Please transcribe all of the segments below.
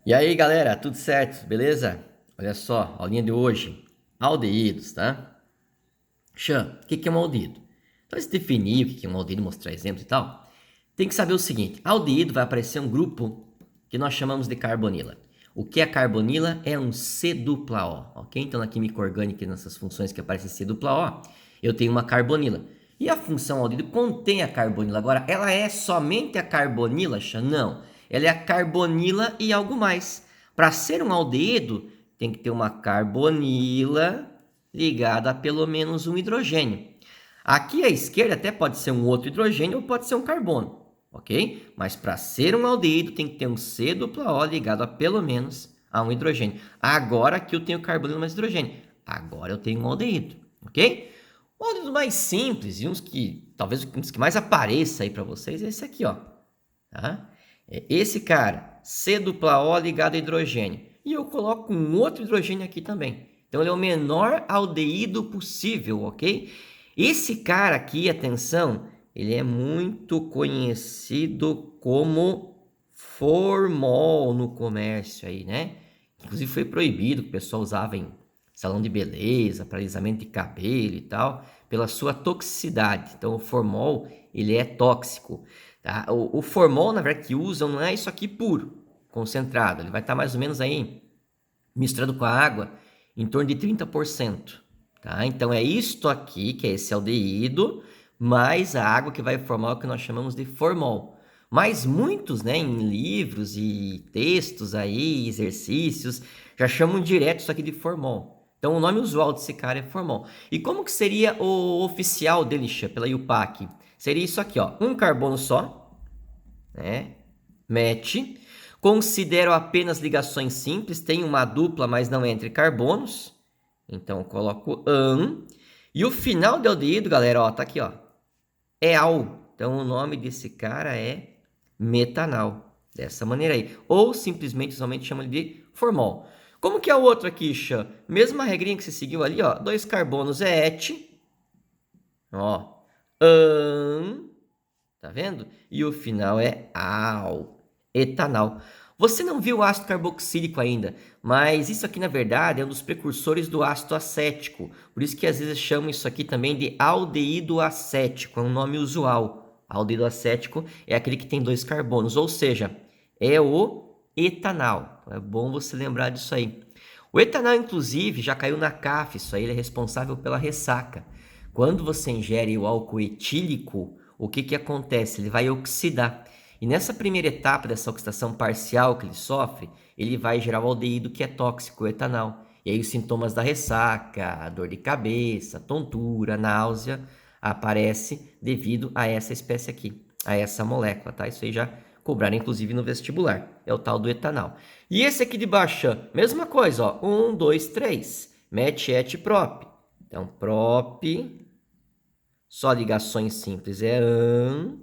E aí, galera, tudo certo? Beleza? Olha só, aulinha de hoje, aldeídos, tá? Xan, o que é um aldeído? Então, se definir o que é um aldeído, mostrar exemplos e tal, tem que saber o seguinte: aldeído vai aparecer um grupo que nós chamamos de carbonila. O que é carbonila? É um C dupla O, ok? Então, na química orgânica, nessas funções que aparecem C dupla O, eu tenho uma carbonila. E a função aldeído contém a carbonila. Agora, ela é somente a carbonila, Xan? Não. Ela é a carbonila e algo mais. Para ser um aldeído, tem que ter uma carbonila ligada a pelo menos um hidrogênio. Aqui à esquerda até pode ser um outro hidrogênio ou pode ser um carbono, ok? Mas para ser um aldeído tem que ter um C dupla O ligado a pelo menos a um hidrogênio. Agora aqui eu tenho carbonilo mais hidrogênio. Agora eu tenho um aldeído, ok? O aldeído mais simples e uns que talvez um dos que mais apareça aí para vocês é esse aqui, ó. Tá? É esse cara, C dupla O ligado a hidrogênio. E eu coloco um outro hidrogênio aqui também. Então ele é o menor aldeído possível, ok? Esse cara aqui, atenção, ele é muito conhecido como formol no comércio aí, né? Inclusive foi proibido que o pessoal usava em salão de beleza, para alisamento de cabelo e tal, pela sua toxicidade. Então o formol, ele é tóxico, tá? O formol, na verdade, que usam não é isso aqui puro, concentrado. Ele vai estar mais ou menos aí misturado com a água em torno de 30%. Tá? Então é isto aqui, que é esse aldeído, mais a água que vai formar o que nós chamamos de formol. Mas muitos, né, em livros e textos aí, exercícios, já chamam direto isso aqui de formol. Então o nome usual desse cara é formol. E como que seria o oficial dele, pela IUPAC? Seria isso aqui, ó, um carbono só, né? Match. Considero apenas ligações simples, tem uma dupla, mas não é entre carbonos. Então eu coloco an. E o final do aldeído, galera, ó, tá aqui, ó. É al. Então o nome desse cara é metanal. Dessa maneira aí. Ou simplesmente, somente chama de formol. Como que é o outro aqui, Xan? Mesma regrinha que você seguiu ali, ó. Dois carbonos é et. Ó. An. Tá vendo? E o final é al, etanal. Você não viu o ácido carboxílico ainda, mas isso aqui na verdade é um dos precursores do ácido acético. Por isso que às vezes chamam isso aqui também de aldeído acético, é um nome usual. Aldeído acético é aquele que tem dois carbonos, ou seja, é o etanal. É bom você lembrar disso aí. O etanol, inclusive, já caiu na CAF, isso aí ele é responsável pela ressaca. Quando você ingere o álcool etílico, o que acontece? Ele vai oxidar. E nessa primeira etapa dessa oxidação parcial que ele sofre, ele vai gerar o aldeído que é tóxico, o etanol. E aí os sintomas da ressaca, dor de cabeça, tontura, náusea, aparece devido a essa espécie aqui, a essa molécula, tá? Isso aí já cobraram inclusive no vestibular, é o tal do etanol. E esse aqui de baixo, mesma coisa, ó, 1, 2, 3, met, et, prop. Então, prop, só ligações simples é an,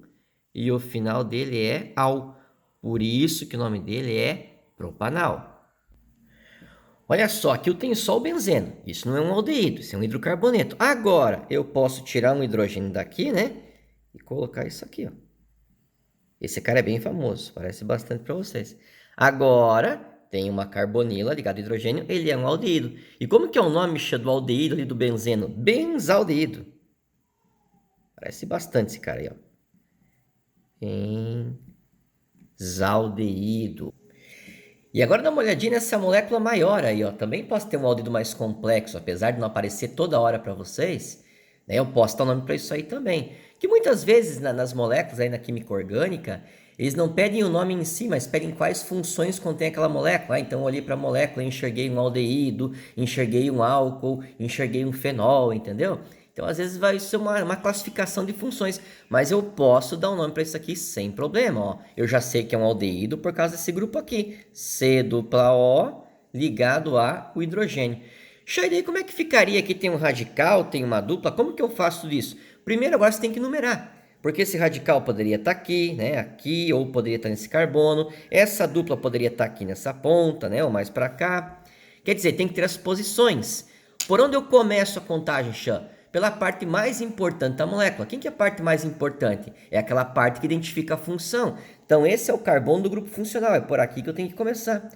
e o final dele é al. Por isso que o nome dele é propanal. Olha só, aqui eu tenho só o benzeno. Isso não é um aldeído, isso é um hidrocarboneto. Agora, eu posso tirar um hidrogênio daqui, né? E colocar isso aqui, ó. Esse cara é bem famoso, parece bastante para vocês. Agora, tem uma carbonila ligada ao hidrogênio, ele é um aldeído. E como que é o nome do aldeído ali do benzeno? Benzaldeído. Parece bastante esse cara aí, ó. Benzaldeído. E agora dá uma olhadinha nessa molécula maior aí, ó. Também posso ter um aldeído mais complexo, apesar de não aparecer toda hora para vocês, né? Eu posso dar um nome para isso aí também. Que muitas vezes nas moléculas aí na química orgânica, eles não pedem o nome em si, mas pedem quais funções contém aquela molécula. Então eu olhei para a molécula, enxerguei um aldeído, enxerguei um álcool, enxerguei um fenol, entendeu? Então, às vezes vai ser uma classificação de funções, mas eu posso dar um nome para isso aqui sem problema. Ó. Eu já sei que é um aldeído por causa desse grupo aqui, C dupla O ligado a o hidrogênio. Xai, daí como é que ficaria aqui? Tem um radical, tem uma dupla, como que eu faço isso? Primeiro, agora você tem que numerar, porque esse radical poderia estar aqui, né, aqui, ou poderia estar nesse carbono, essa dupla poderia estar aqui nessa ponta, né, ou mais para cá. Quer dizer, tem que ter as posições. Por onde eu começo a contagem, Xan? Pela parte mais importante da molécula. Quem que é a parte mais importante? É aquela parte que identifica a função. Então, esse é o carbono do grupo funcional. É por aqui que eu tenho que começar.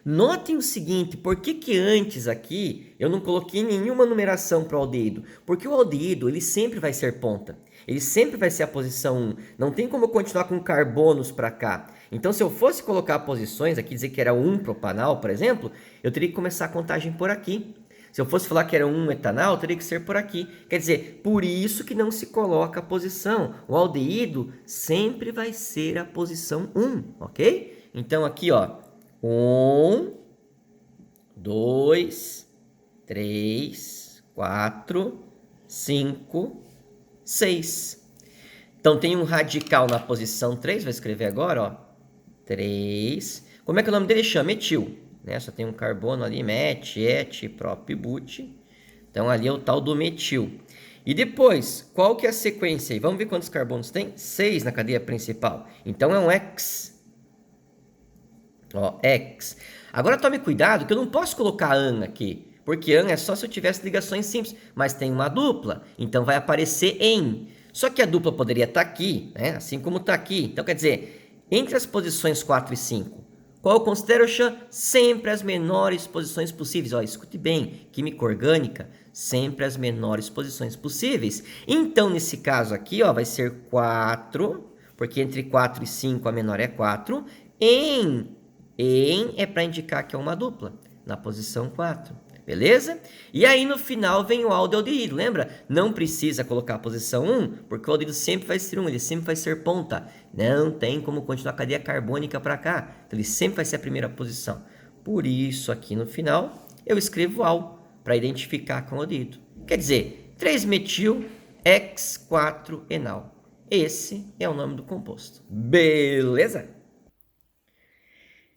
Notem o seguinte, por que antes aqui eu não coloquei nenhuma numeração para o aldeído? Porque o aldeído, ele sempre vai ser ponta. Ele sempre vai ser a posição 1. Não tem como eu continuar com carbonos para cá. Então, se eu fosse colocar posições aqui, dizer que era 1 propanal, por exemplo, eu teria que começar a contagem por aqui. Se eu fosse falar que era 1 etanal, teria que ser por aqui. Quer dizer, por isso que não se coloca a posição. O aldeído sempre vai ser a posição 1, ok? Então, aqui, ó, 1, 2, 3, 4, 5, 6. Então, tem um radical na posição 3, vou escrever agora, ó. 3. Como é que é o nome dele chama? Metil. Né? Só tem um carbono ali, met, et, prop, but. Então, ali é o tal do metil. E depois, qual que é a sequência aí? Vamos ver quantos carbonos tem? 6 na cadeia principal. Então, é um X. Ó, X. Agora, tome cuidado que eu não posso colocar AN aqui. Porque AN é só se eu tivesse ligações simples. Mas tem uma dupla. Então, vai aparecer em. Só que a dupla poderia estar aqui, né? Assim como está aqui. Então, quer dizer, entre as posições 4 e 5, qual eu considero, Chan? Sempre as menores posições possíveis. Ó, escute bem, química orgânica, sempre as menores posições possíveis. Então, nesse caso aqui, ó, vai ser 4, porque entre 4 e 5 a menor é 4. Em é para indicar que é uma dupla, na posição 4. Beleza? E aí no final vem o aldeído, lembra? Não precisa colocar a posição 1, porque o aldeído sempre vai ser 1, ele sempre vai ser ponta. Não tem como continuar a cadeia carbônica para cá. Então ele sempre vai ser a primeira posição. Por isso aqui no final eu escrevo al para identificar com o aldeído. Quer dizer, 3-metil X4-enal. Esse é o nome do composto. Beleza?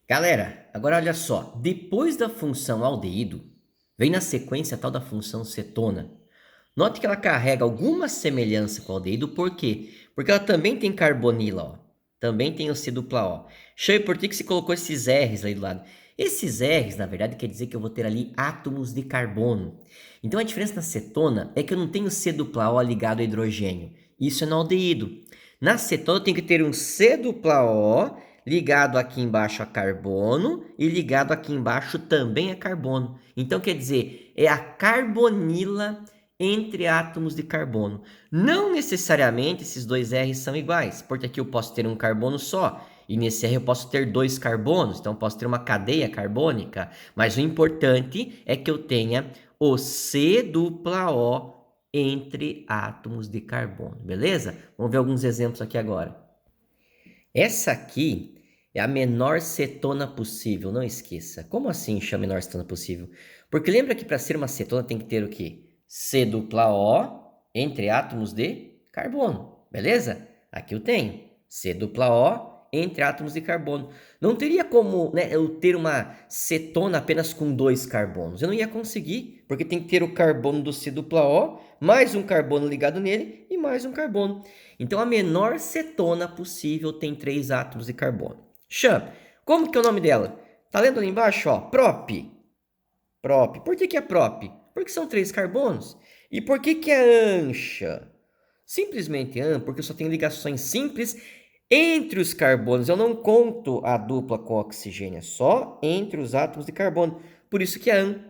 Galera, agora olha só. Depois da função aldeído, vem na sequência a tal da função cetona. Note que ela carrega alguma semelhança com o aldeído, por quê? Porque ela também tem carbonila, ó. Também tem o C-O. Xan, por que se colocou esses R's aí do lado? Esses R's, na verdade, quer dizer que eu vou ter ali átomos de carbono. Então a diferença na cetona é que eu não tenho C-O ligado ao hidrogênio. Isso é no aldeído. Na cetona eu tenho que ter um C-O ligado aqui embaixo a carbono e ligado aqui embaixo também a carbono. Então, quer dizer, é a carbonila entre átomos de carbono. Não necessariamente esses dois R's são iguais, porque aqui eu posso ter um carbono só, e nesse R eu posso ter dois carbonos, então eu posso ter uma cadeia carbônica, mas o importante é que eu tenha o C-O entre átomos de carbono, beleza? Vamos ver alguns exemplos aqui agora. Essa aqui é a menor cetona possível, não esqueça. Como assim chama menor cetona possível? Porque lembra que para ser uma cetona tem que ter o quê? C-O entre átomos de carbono, beleza? Aqui eu tenho C-O entre átomos de carbono. Não teria como, né, eu ter uma cetona apenas com 2 carbonos. Eu não ia conseguir, porque tem que ter o carbono do C-O, mais um carbono ligado nele e mais um carbono. Então, a menor cetona possível tem 3 átomos de carbono. Xan, como que é o nome dela? Tá lendo ali embaixo, ó, prop. Prop. Por que é prop? Porque são 3 carbonos. E por que é ancha? Simplesmente an, porque só tem ligações simples entre os carbonos. Eu não conto a dupla com oxigênio, é só entre os átomos de carbono. Por isso que é an.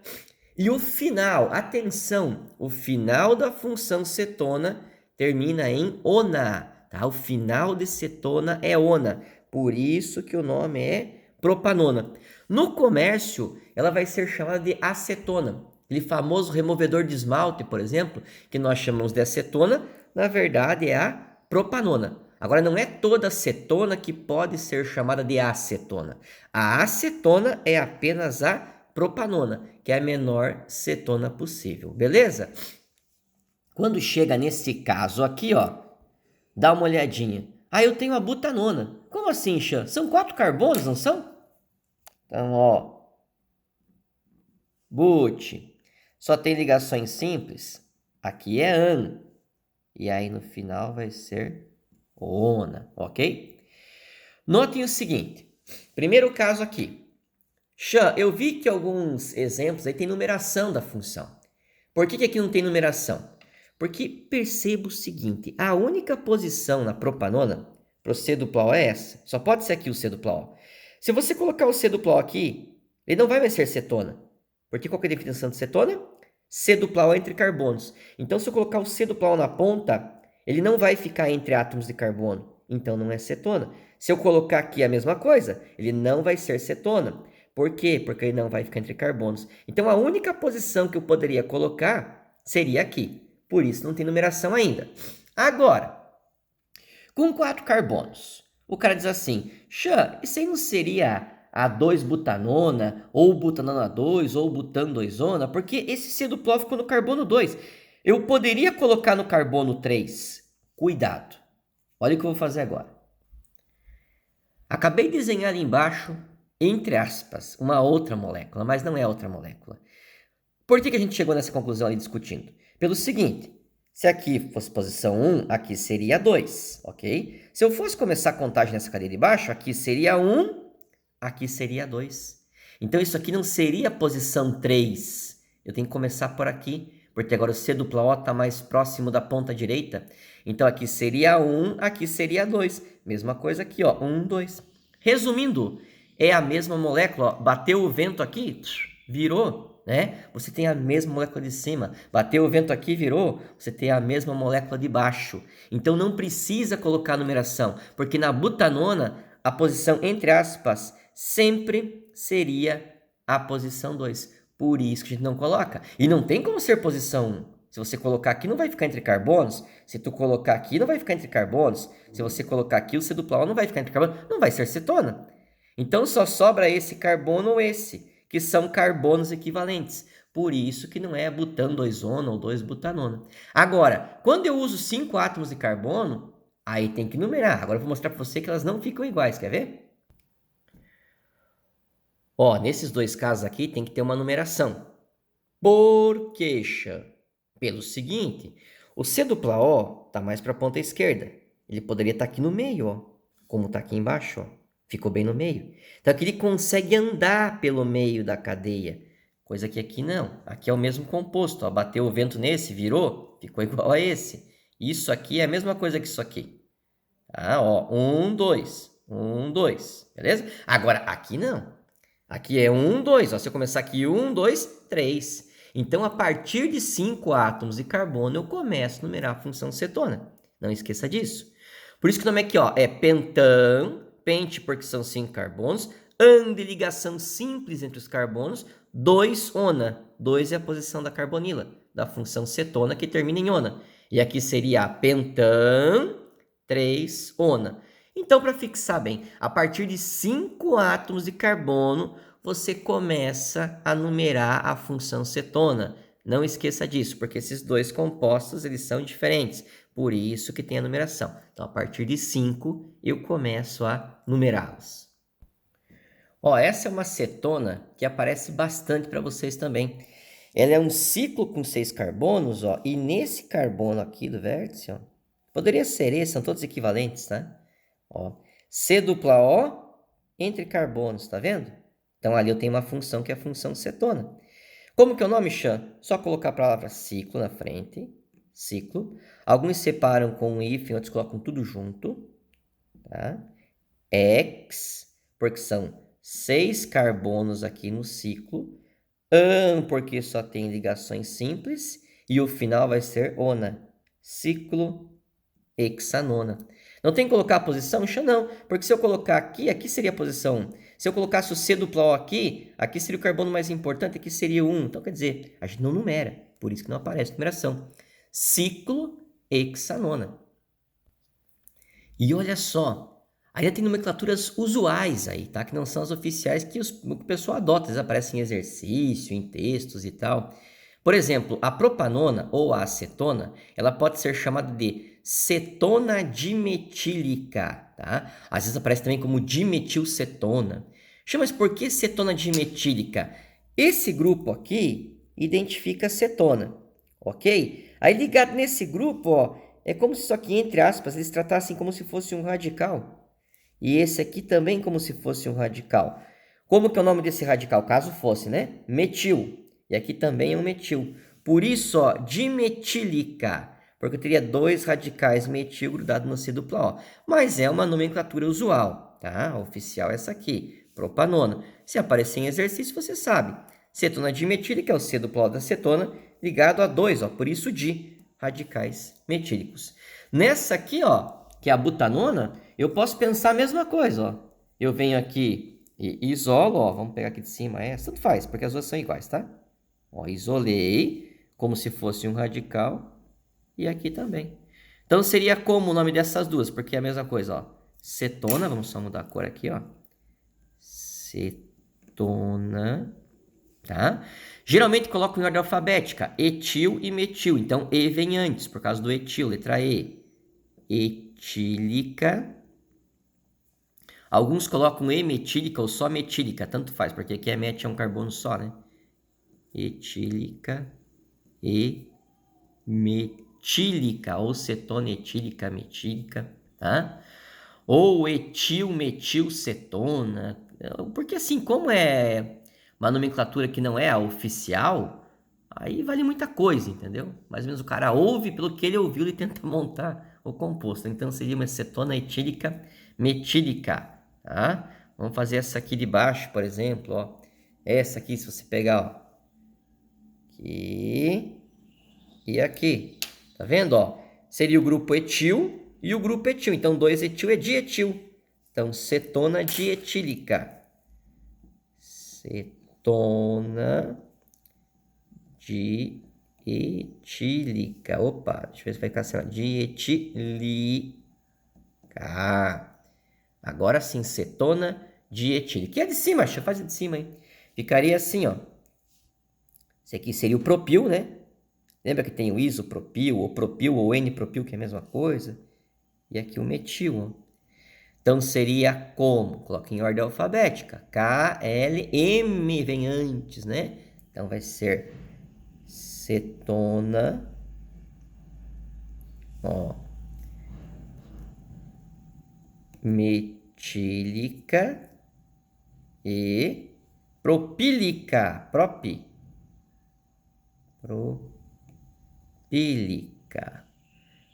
E o final, atenção, o final da função cetona termina em ona. Tá? O final de cetona é ona. Por isso que o nome é propanona. No comércio, ela vai ser chamada de acetona. Aquele famoso removedor de esmalte, por exemplo, que nós chamamos de acetona, na verdade é a propanona. Agora, não é toda acetona que pode ser chamada de acetona. A acetona é apenas a propanona, que é a menor cetona possível, beleza? Quando chega nesse caso aqui, ó, dá uma olhadinha. Ah, eu tenho a butanona. Como assim, Xan? São 4 carbonos, não são? Então, ó, but, só tem ligações simples. Aqui é an. E aí no final vai ser ona, ok? Notem o seguinte. Primeiro caso aqui. Xan, eu vi que alguns exemplos aí tem numeração da função. Por que aqui não tem numeração? Porque perceba o seguinte, a única posição na propanona para o C dupla O é essa. Só pode ser aqui o C dupla O. Se você colocar o C dupla O aqui, ele não vai mais ser cetona. Porque qual que é a definição de cetona? C dupla O entre carbonos. Então, se eu colocar o C dupla O na ponta, ele não vai ficar entre átomos de carbono. Então, não é cetona. Se eu colocar aqui a mesma coisa, ele não vai ser cetona. Por quê? Porque ele não vai ficar entre carbonos. Então, a única posição que eu poderia colocar seria aqui. Por isso, não tem numeração ainda. Agora, com 4 carbonos, o cara diz assim, Xã, isso aí não seria a 2-butanona, ou butanona 2, ou butan 2-ona? Porque esse C duplo ficou no carbono 2. Eu poderia colocar no carbono 3. Cuidado. Olha o que eu vou fazer agora. Acabei de desenhar ali embaixo, entre aspas, uma outra molécula, mas não é outra molécula. Por que a gente chegou nessa conclusão ali discutindo? Pelo seguinte, se aqui fosse posição 1, aqui seria 2, ok? Se eu fosse começar a contagem nessa cadeia de baixo, aqui seria 1, aqui seria 2. Então, isso aqui não seria posição 3. Eu tenho que começar por aqui, porque agora o C dupla O está mais próximo da ponta direita. Então, aqui seria 1, aqui seria 2. Mesma coisa aqui, ó, 1, 2. Resumindo, é a mesma molécula, ó, bateu o vento aqui, virou, né? Você tem a mesma molécula de cima. Bateu o vento aqui, virou, você tem a mesma molécula de baixo. Então, não precisa colocar numeração, porque na butanona, a posição, entre aspas, sempre seria a posição 2. Por isso que a gente não coloca. E não tem como ser posição 1. Se você colocar aqui, não vai ficar entre carbonos. Se tu colocar aqui, não vai ficar entre carbonos. Se você colocar aqui, o C dupla O não vai ficar entre carbonos. Não vai ser cetona. Então, só sobra esse carbono ou esse, que são carbonos equivalentes. Por isso que não é butan 2-ona ou 2-butanona. Agora, quando eu uso 5 átomos de carbono, aí tem que numerar. Agora eu vou mostrar para você que elas não ficam iguais. Quer ver? Ó, nesses dois casos aqui tem que ter uma numeração. Por quê? Pelo seguinte, o C dupla O está mais para a ponta esquerda. Ele poderia estar aqui no meio, ó, como está aqui embaixo, ó. Ficou bem no meio. Então aqui ele consegue andar pelo meio da cadeia, coisa que aqui não. Aqui é o mesmo composto, ó. Bateu o vento nesse, virou, ficou igual a esse. Isso aqui é a mesma coisa que isso aqui. Ah, ó, 1, 2, 1, 2, beleza? Agora aqui não. Aqui é 1, 2, ó. Se eu começar aqui 1, 2, 3. Então, a partir de 5 átomos de carbono, eu começo a numerar a função cetona. Não esqueça disso. Por isso que o nome aqui, ó, é pentan, pente porque são 5 carbonos, an de ligação simples entre os carbonos, 2-ona. 2 é a posição da carbonila, da função cetona que termina em ona. E aqui seria pentan, 3-ona. Então, para fixar bem, a partir de 5 átomos de carbono, você começa a numerar a função cetona. Não esqueça disso, porque esses dois compostos eles são diferentes. Por isso que tem a numeração. Então, a partir de 5, eu começo a numerá-los. Ó, essa é uma cetona que aparece bastante para vocês também. Ela é um ciclo com 6 carbonos, ó, e nesse carbono aqui do vértice, ó, poderia ser esse, são todos equivalentes, tá? Ó, C dupla O entre carbonos, tá vendo? Então, ali eu tenho uma função que é a função cetona. Como que é o nome, Xan? Só colocar a palavra ciclo na frente. Ciclo. Alguns separam com um hífen, outros colocam tudo junto. Tá? X, porque são 6 carbonos aqui no ciclo. An, porque só tem ligações simples. E o final vai ser ona. Ciclo hexanona. Não tem que colocar a posição? Não, porque se eu colocar aqui, aqui seria a posição 1. Se eu colocasse o C dupla O aqui, aqui seria o carbono mais importante, aqui seria o 1. Então, quer dizer, a gente não numera, por isso que não aparece numeração. Ciclo hexanona. E olha só, ainda tem nomenclaturas usuais aí, tá? Que não são as oficiais que o pessoal adota, eles aparecem em exercício, em textos e tal. Por exemplo, a propanona ou a acetona, ela pode ser chamada de cetona dimetílica, tá? Às vezes aparece também como dimetilcetona. Mas por que cetona dimetílica? Esse grupo aqui identifica cetona, ok? Aí ligado nesse grupo, ó, é como se isso aqui, entre aspas, eles tratassem como se fosse um radical. E esse aqui também como se fosse um radical. Como que é o nome desse radical? Caso fosse, né? Metil. E aqui também é um metil. Por isso, ó, dimetílica, porque eu teria 2 radicais metil grudado no C dupla O. Mas é uma nomenclatura usual, tá? A oficial é essa aqui, propanona. Se aparecer em exercício, você sabe. Cetona dimetílica é o C dupla O da cetona ligado a 2, ó, por isso de radicais metílicos. Nessa aqui, ó, que é a butanona, eu posso pensar a mesma coisa, ó. Eu venho aqui e isolo, ó, vamos pegar aqui de cima essa, tanto faz, porque as duas são iguais, tá? Ó, isolei, como se fosse um radical, e aqui também. Então, seria como o nome dessas duas, porque é a mesma coisa, ó. Cetona, vamos só mudar a cor aqui, ó. Cetona, tá? Geralmente coloco em ordem alfabética, etil e metil, então E vem antes, por causa do etil, letra E. Etílica. Alguns colocam emetílica ou só metílica, tanto faz, porque aqui é met é um carbono só, né? Etílica e metílica, ou cetona etílica, metílica, tá? Ou etil, metil, cetona. Porque assim, como é uma nomenclatura que não é a oficial, aí vale muita coisa, entendeu? Mais ou menos o cara ouve, pelo que ele ouviu, ele tenta montar o composto. Então seria uma cetona etílica, metílica, tá? Vamos fazer essa aqui de baixo, por exemplo, ó. Essa aqui, se você pegar, ó. Aqui e aqui. Tá vendo, ó? Seria o grupo etil e o grupo etil. Então, 2-etil é dietil. Então, cetona dietílica. Cetona dietílica. Opa, deixa eu ver se vai ficar assim, ó. Dietílica. Agora sim, cetona dietílica. E a de cima, deixa eu fazer de cima, hein? Ficaria assim, ó. Esse aqui seria o propil, né? Lembra que tem o isopropil, ou propil, ou N-propil, que é a mesma coisa? E aqui o metil, ó. Então, seria como? Coloca em ordem alfabética. K, L, M vem antes, né? Então, vai ser cetona, ó, metílica e propílica. Propílica.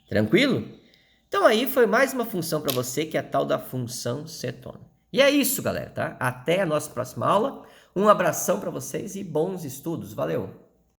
Tranquilo? Então aí foi mais uma função para você, que é a tal da função cetona. E é isso, galera, tá? Até a nossa próxima aula. Um abração para vocês e bons estudos. Valeu!